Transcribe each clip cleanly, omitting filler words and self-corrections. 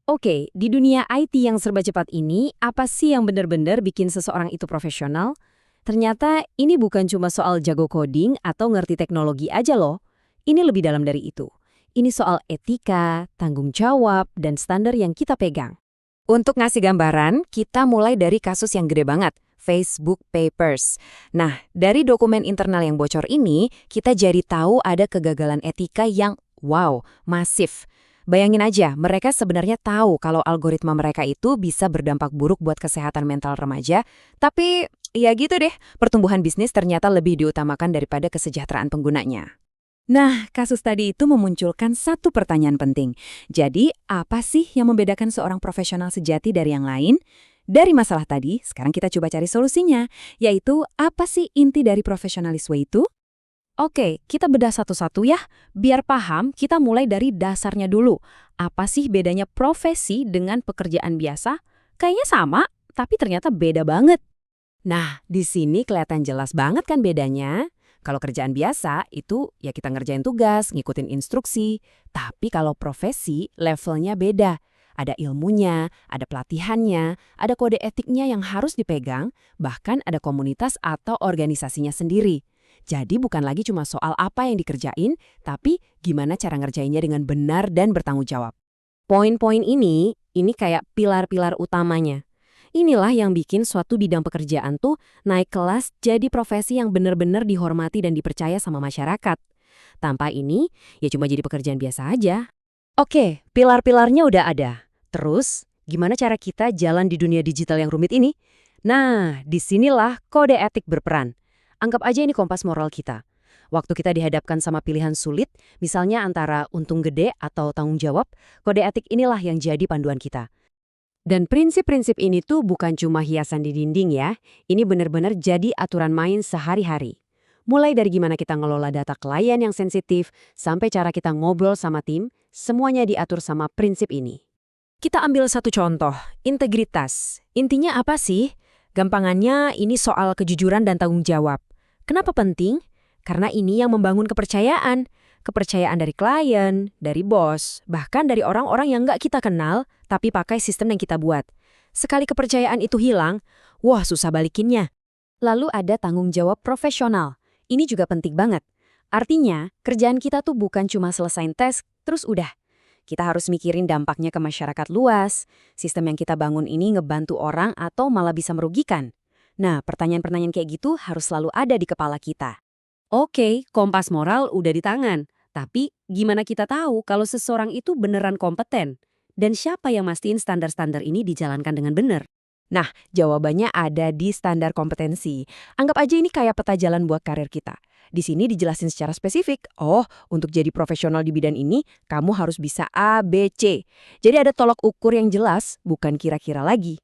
Oke, di dunia IT yang serba cepat ini, apa sih yang benar-benar bikin seseorang itu profesional? Ternyata ini bukan cuma soal jago coding atau ngerti teknologi aja loh. Ini lebih dalam dari itu. Ini soal etika, tanggung jawab, dan standar yang kita pegang. Untuk ngasih gambaran, kita mulai dari kasus yang gede banget, Facebook Papers. Nah, dari dokumen internal yang bocor ini, kita jadi tahu ada kegagalan etika yang, wow, masif. Bayangin aja, mereka sebenarnya tahu kalau algoritma mereka itu bisa berdampak buruk buat kesehatan mental remaja, tapi ya gitu deh, pertumbuhan bisnis ternyata lebih diutamakan daripada kesejahteraan penggunanya. Nah, kasus tadi itu memunculkan satu pertanyaan penting. Jadi, apa sih yang membedakan seorang profesional sejati dari yang lain? Dari masalah tadi, sekarang kita coba cari solusinya, yaitu apa sih inti dari profesionalisme itu? Oke, kita bedah satu-satu ya. Biar paham, kita mulai dari dasarnya dulu. Apa sih bedanya profesi dengan pekerjaan biasa? Kayaknya sama, tapi ternyata beda banget. Nah, di sini kelihatan jelas banget kan bedanya. Kalau kerjaan biasa, itu ya kita ngerjain tugas, ngikutin instruksi. Tapi kalau profesi, levelnya beda. Ada ilmunya, ada pelatihannya, ada kode etiknya yang harus dipegang, bahkan ada komunitas atau organisasinya sendiri. Jadi bukan lagi cuma soal apa yang dikerjain, tapi gimana cara ngerjainnya dengan benar dan bertanggung jawab. Poin-poin ini kayak pilar-pilar utamanya. Inilah yang bikin suatu bidang pekerjaan tuh naik kelas jadi profesi yang benar-benar dihormati dan dipercaya sama masyarakat. Tanpa ini, ya cuma jadi pekerjaan biasa aja. Oke, pilar-pilarnya udah ada. Terus, gimana cara kita jalan di dunia digital yang rumit ini? Nah, disinilah kode etik berperan. Anggap aja ini kompas moral kita. Waktu kita dihadapkan sama pilihan sulit, misalnya antara untung gede atau tanggung jawab, kode etik inilah yang jadi panduan kita. Dan prinsip-prinsip ini tuh bukan cuma hiasan di dinding ya, ini benar-benar jadi aturan main sehari-hari. Mulai dari gimana kita ngelola data klien yang sensitif, sampai cara kita ngobrol sama tim, semuanya diatur sama prinsip ini. Kita ambil satu contoh, integritas. Intinya apa sih? Gampangannya ini soal kejujuran dan tanggung jawab. Kenapa penting? Karena ini yang membangun kepercayaan. Kepercayaan dari klien, dari bos, bahkan dari orang-orang yang nggak kita kenal, tapi pakai sistem yang kita buat. Sekali kepercayaan itu hilang, wah susah balikinnya. Lalu ada tanggung jawab profesional. Ini juga penting banget. Artinya, kerjaan kita tuh bukan cuma selesain tes, terus udah. Kita harus mikirin dampaknya ke masyarakat luas. Sistem yang kita bangun ini ngebantu orang atau malah bisa merugikan. Nah, pertanyaan-pertanyaan kayak gitu harus selalu ada di kepala kita. Oke, kompas moral udah di tangan. Tapi gimana kita tahu kalau seseorang itu beneran kompeten? Dan siapa yang mastiin standar-standar ini dijalankan dengan benar? Nah, jawabannya ada di standar kompetensi. Anggap aja ini kayak peta jalan buat karir kita. Di sini dijelasin secara spesifik. Oh, untuk jadi profesional di bidang ini, kamu harus bisa A, B, C. Jadi ada tolok ukur yang jelas, bukan kira-kira lagi.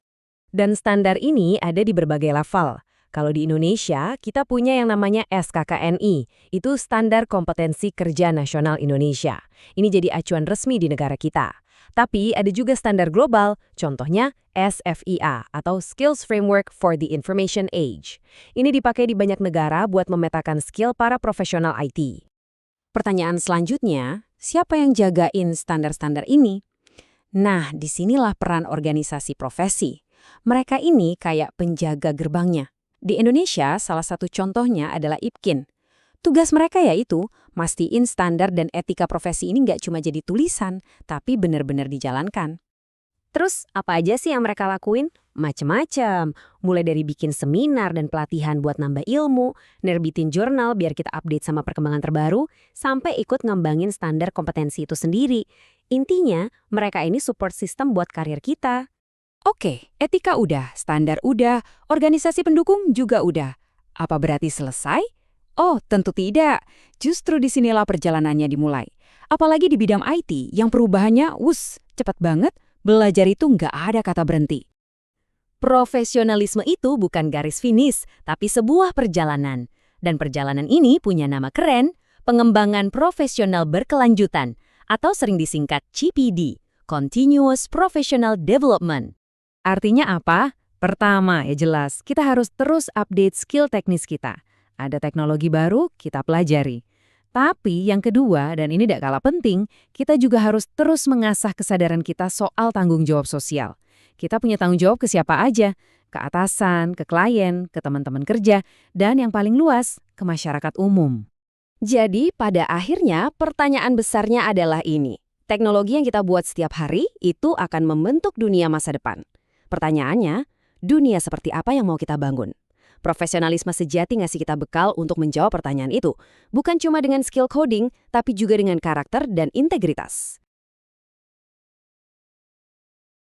Dan standar ini ada di berbagai level. Kalau di Indonesia, kita punya yang namanya SKKNI. Itu Standar Kompetensi Kerja Nasional Indonesia. Ini jadi acuan resmi di negara kita. Tapi ada juga standar global, contohnya SFIA atau Skills Framework for the Information Age. Ini dipakai di banyak negara buat memetakan skill para profesional IT. Pertanyaan selanjutnya, siapa yang jagain standar-standar ini? Nah, disinilah peran organisasi profesi. Mereka ini kayak penjaga gerbangnya. Di Indonesia, salah satu contohnya adalah IPKIN. Tugas mereka yaitu mastiin standar dan etika profesi ini nggak cuma jadi tulisan, tapi benar-benar dijalankan. Terus, apa aja sih yang mereka lakuin? Macem-macem. Mulai dari bikin seminar dan pelatihan buat nambah ilmu, nerbitin jurnal biar kita update sama perkembangan terbaru, sampai ikut ngembangin standar kompetensi itu sendiri. Intinya, mereka ini support system buat karir kita. Oke, etika udah, standar udah, organisasi pendukung juga udah. Apa berarti selesai? Oh, tentu tidak. Justru disinilah perjalanannya dimulai. Apalagi di bidang IT yang perubahannya, cepat banget, belajar itu nggak ada kata berhenti. Profesionalisme itu bukan garis finish, tapi sebuah perjalanan. Dan perjalanan ini punya nama keren, pengembangan profesional berkelanjutan, atau sering disingkat CPD, Continuous Professional Development. Artinya apa? Pertama, ya jelas, kita harus terus update skill teknis kita. Ada teknologi baru, kita pelajari. Tapi yang kedua, dan ini tidak kalah penting, kita juga harus terus mengasah kesadaran kita soal tanggung jawab sosial. Kita punya tanggung jawab ke siapa aja, ke atasan, ke klien, ke teman-teman kerja, dan yang paling luas, ke masyarakat umum. Jadi, pada akhirnya pertanyaan besarnya adalah ini. Teknologi yang kita buat setiap hari itu akan membentuk dunia masa depan. Pertanyaannya, dunia seperti apa yang mau kita bangun? Profesionalisme sejati ngasih kita bekal untuk menjawab pertanyaan itu. Bukan cuma dengan skill coding, tapi juga dengan karakter dan integritas.